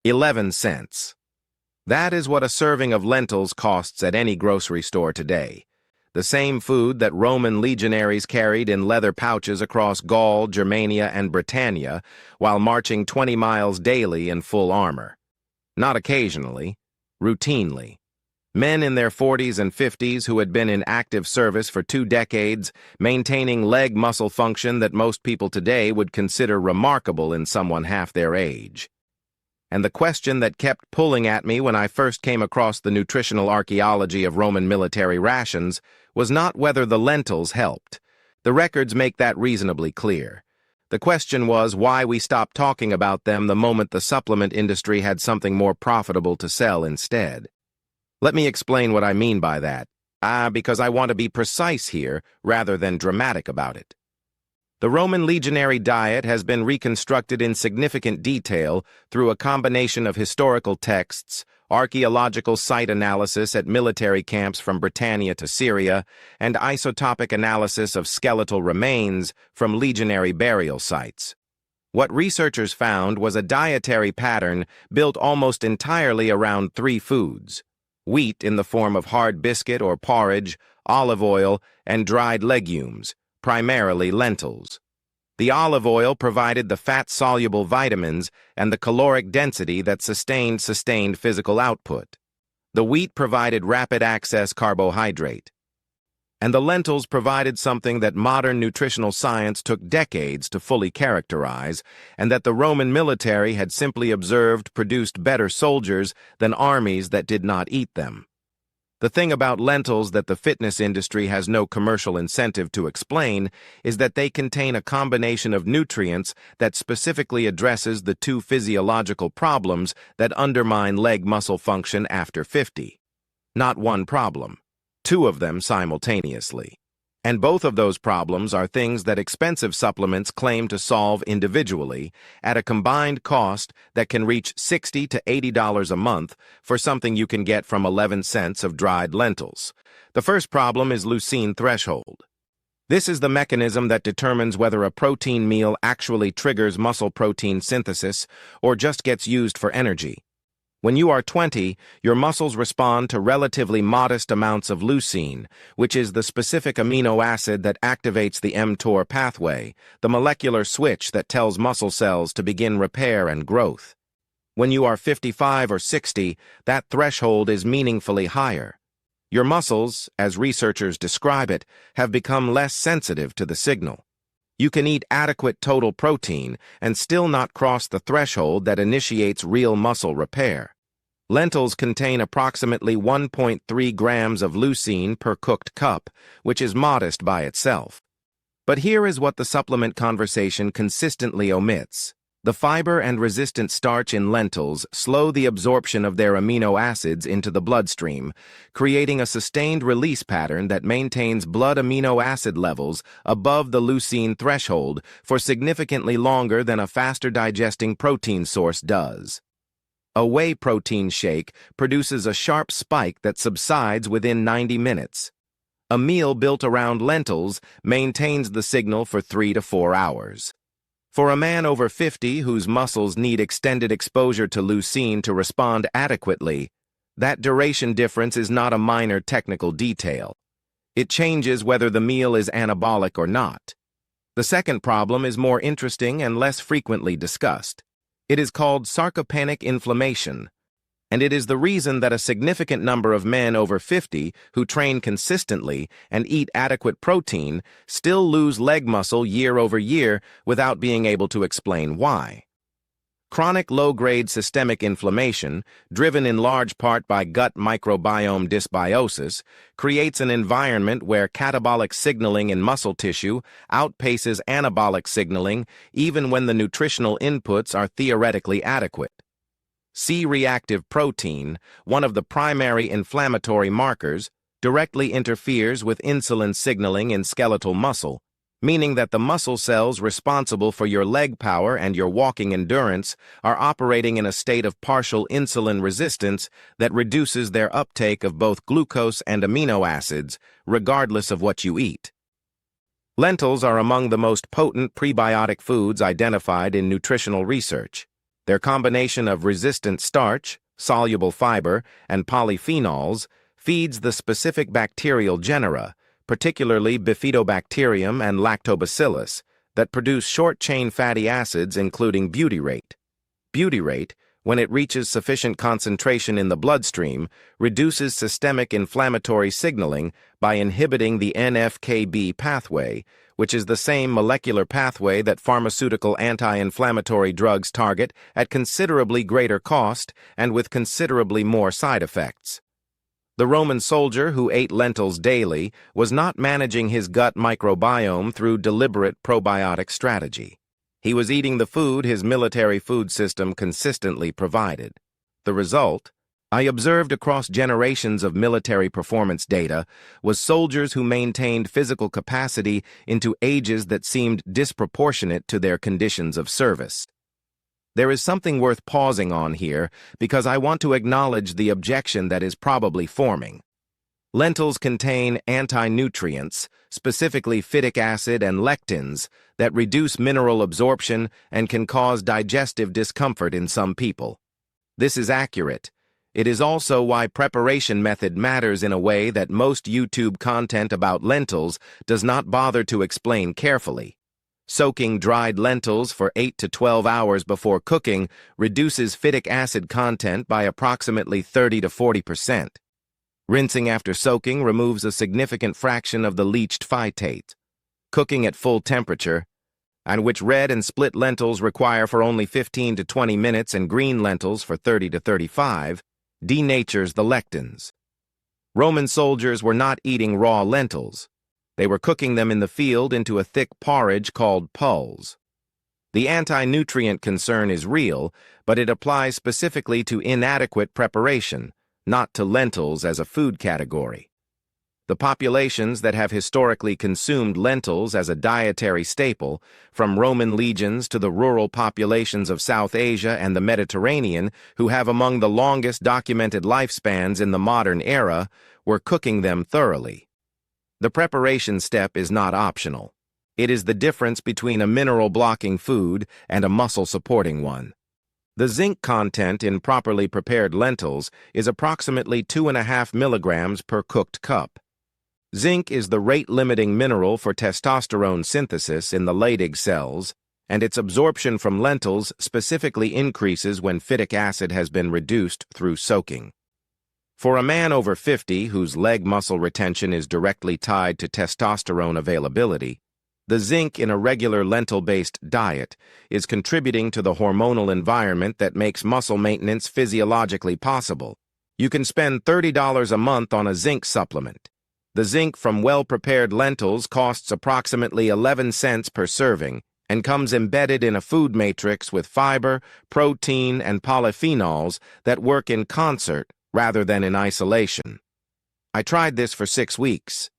11 cents. That is what a serving of lentils costs at any grocery store today. The same food that Roman legionaries carried in leather pouches across Gaul, Germania, and Britannia while marching 20 miles daily in full armor. Not occasionally, routinely. Men in their 40s and 50s who had been in active service for 2 decades, maintaining leg muscle function that most people today would consider remarkable in someone half their age. And the question that kept pulling at me when I first came across the nutritional archaeology of Roman military rations was not whether the lentils helped. The records make that reasonably clear. The question was why we stopped talking about them the moment the supplement industry had something more profitable to sell instead. Let me explain what I mean by that. Because I want to be precise here rather than dramatic about it. The Roman legionary diet has been reconstructed in significant detail through a combination of historical texts, archaeological site analysis at military camps from Britannia to Syria, and isotopic analysis of skeletal remains from legionary burial sites. What researchers found was a dietary pattern built almost entirely around 3 foods: wheat in the form of hard biscuit or porridge, olive oil, and dried legumes, primarily lentils. The olive oil provided the fat-soluble vitamins and the caloric density that sustained physical output. The wheat provided rapid-access carbohydrate. And the lentils provided something that modern nutritional science took decades to fully characterize, and that the Roman military had simply observed produced better soldiers than armies that did not eat them. The thing about lentils that the fitness industry has no commercial incentive to explain is that they contain a combination of nutrients that specifically addresses the 2 physiological problems that undermine leg muscle function after 50. Not one problem, 2 of them simultaneously. And both of those problems are things that expensive supplements claim to solve individually at a combined cost that can reach $60 to $80 a month for something you can get from 11 cents of dried lentils. The first problem is leucine threshold. This is the mechanism that determines whether a protein meal actually triggers muscle protein synthesis or just gets used for energy. When you are 20, your muscles respond to relatively modest amounts of leucine, which is the specific amino acid that activates the mTOR pathway, the molecular switch that tells muscle cells to begin repair and growth. When you are 55 or 60, that threshold is meaningfully higher. Your muscles, as researchers describe it, have become less sensitive to the signal. You can eat adequate total protein and still not cross the threshold that initiates real muscle repair. Lentils contain approximately 1.3 grams of leucine per cooked cup, which is modest by itself. But here is what the supplement conversation consistently omits. The fiber and resistant starch in lentils slow the absorption of their amino acids into the bloodstream, creating a sustained release pattern that maintains blood amino acid levels above the leucine threshold for significantly longer than a faster digesting protein source does. A whey protein shake produces a sharp spike that subsides within 90 minutes. A meal built around lentils maintains the signal for 3 to 4 hours. For a man over 50 whose muscles need extended exposure to leucine to respond adequately, that duration difference is not a minor technical detail. It changes whether the meal is anabolic or not. The second problem is more interesting and less frequently discussed. It is called sarcopenic inflammation, and it is the reason that a significant number of men over 50 who train consistently and eat adequate protein still lose leg muscle year over year without being able to explain why. Chronic low-grade systemic inflammation, driven in large part by gut microbiome dysbiosis, creates an environment where catabolic signaling in muscle tissue outpaces anabolic signaling even when the nutritional inputs are theoretically adequate. C-reactive protein, one of the primary inflammatory markers, directly interferes with insulin signaling in skeletal muscle, meaning that the muscle cells responsible for your leg power and your walking endurance are operating in a state of partial insulin resistance that reduces their uptake of both glucose and amino acids, regardless of what you eat. Lentils are among the most potent prebiotic foods identified in nutritional research. Their combination of resistant starch, soluble fiber, and polyphenols feeds the specific bacterial genera, particularly Bifidobacterium and Lactobacillus, that produce short-chain fatty acids including butyrate. Butyrate, when it reaches sufficient concentration in the bloodstream, reduces systemic inflammatory signaling by inhibiting the NF-κB pathway, which is the same molecular pathway that pharmaceutical anti-inflammatory drugs target at considerably greater cost and with considerably more side effects. The Roman soldier who ate lentils daily was not managing his gut microbiome through deliberate probiotic strategy. He was eating the food his military food system consistently provided. The result, I observed across generations of military performance data, was soldiers who maintained physical capacity into ages that seemed disproportionate to their conditions of service. There is something worth pausing on here because I want to acknowledge the objection that is probably forming. Lentils contain anti-nutrients, specifically phytic acid and lectins, that reduce mineral absorption and can cause digestive discomfort in some people. This is accurate. It is also why preparation method matters in a way that most YouTube content about lentils does not bother to explain carefully. Soaking dried lentils for 8 to 12 hours before cooking reduces phytic acid content by approximately 30 to 40%. Rinsing after soaking removes a significant fraction of the leached phytate. Cooking at full temperature, and which red and split lentils require for only 15 to 20 minutes and green lentils for 30 to 35, denatures the lectins. Roman soldiers were not eating raw lentils. They were cooking them in the field into a thick porridge called pulse. The anti-nutrient concern is real, but it applies specifically to inadequate preparation, not to lentils as a food category. The populations that have historically consumed lentils as a dietary staple, from Roman legions to the rural populations of South Asia and the Mediterranean, who have among the longest documented lifespans in the modern era, were cooking them thoroughly. The preparation step is not optional. It is the difference between a mineral-blocking food and a muscle-supporting one. The zinc content in properly prepared lentils is approximately 2.5 milligrams per cooked cup. Zinc is the rate-limiting mineral for testosterone synthesis in the Leydig cells, and its absorption from lentils specifically increases when phytic acid has been reduced through soaking. For a man over 50 whose leg muscle retention is directly tied to testosterone availability, the zinc in a regular lentil-based diet is contributing to the hormonal environment that makes muscle maintenance physiologically possible. You can spend $30 a month on a zinc supplement. The zinc from well-prepared lentils costs approximately 11 cents per serving and comes embedded in a food matrix with fiber, protein, and polyphenols that work in concert rather than in isolation. I tried this for 6 weeks,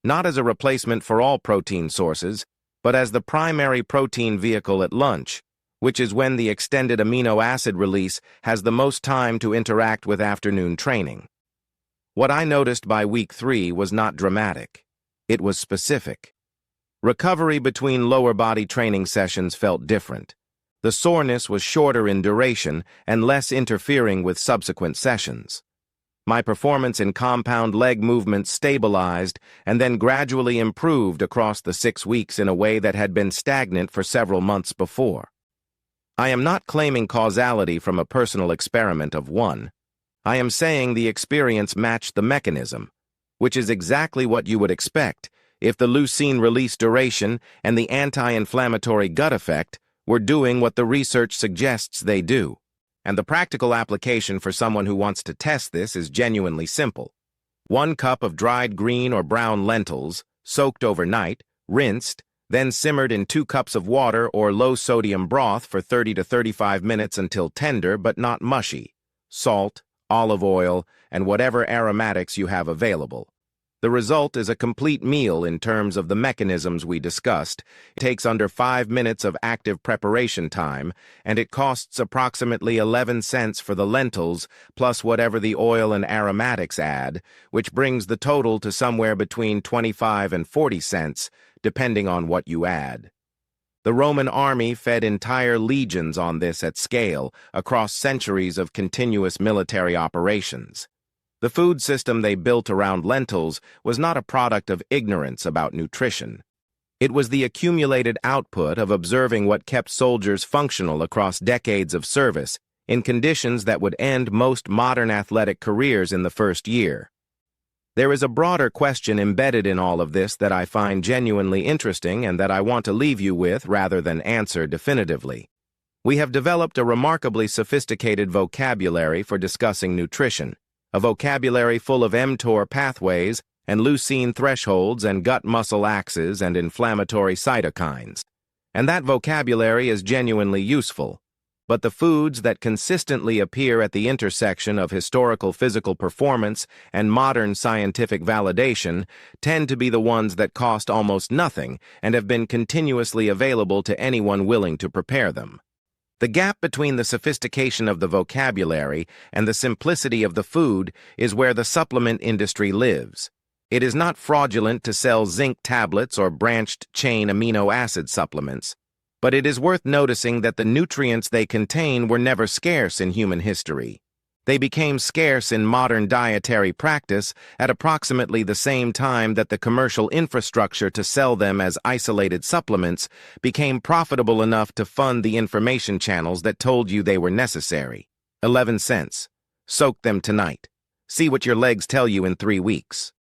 not as a replacement for all protein sources, but as the primary protein vehicle at lunch, which is when the extended amino acid release has the most time to interact with afternoon training. What I noticed by week 3 was not dramatic. It was specific. Recovery between lower body training sessions felt different. The soreness was shorter in duration and less interfering with subsequent sessions. My performance in compound leg movements stabilized and then gradually improved across the 6 weeks in a way that had been stagnant for several months before. I am not claiming causality from a personal experiment of one. I am saying the experience matched the mechanism, which is exactly what you would expect if the leucine release duration and the anti-inflammatory gut effect were doing what the research suggests they do. And the practical application for someone who wants to test this is genuinely simple. 1 cup of dried green or brown lentils, soaked overnight, rinsed, then simmered in 2 cups of water or low-sodium broth for 30 to 35 minutes until tender but not mushy. Salt, olive oil, and whatever aromatics you have available. The result is a complete meal in terms of the mechanisms we discussed. It takes under 5 minutes of active preparation time, and it costs approximately 11 cents for the lentils, plus whatever the oil and aromatics add, which brings the total to somewhere between 25 and 40 cents, depending on what you add. The Roman army fed entire legions on this at scale, across centuries of continuous military operations. The food system they built around lentils was not a product of ignorance about nutrition. It was the accumulated output of observing what kept soldiers functional across decades of service in conditions that would end most modern athletic careers in the first year. There is a broader question embedded in all of this that I find genuinely interesting and that I want to leave you with rather than answer definitively. We have developed a remarkably sophisticated vocabulary for discussing nutrition, a vocabulary full of mTOR pathways and leucine thresholds and gut muscle axes and inflammatory cytokines. And that vocabulary is genuinely useful. But the foods that consistently appear at the intersection of historical physical performance and modern scientific validation tend to be the ones that cost almost nothing and have been continuously available to anyone willing to prepare them. The gap between the sophistication of the vocabulary and the simplicity of the food is where the supplement industry lives. It is not fraudulent to sell zinc tablets or branched-chain amino acid supplements, but it is worth noticing that the nutrients they contain were never scarce in human history. They became scarce in modern dietary practice at approximately the same time that the commercial infrastructure to sell them as isolated supplements became profitable enough to fund the information channels that told you they were necessary. 11 cents. Soak them tonight. See what your legs tell you in 3 weeks.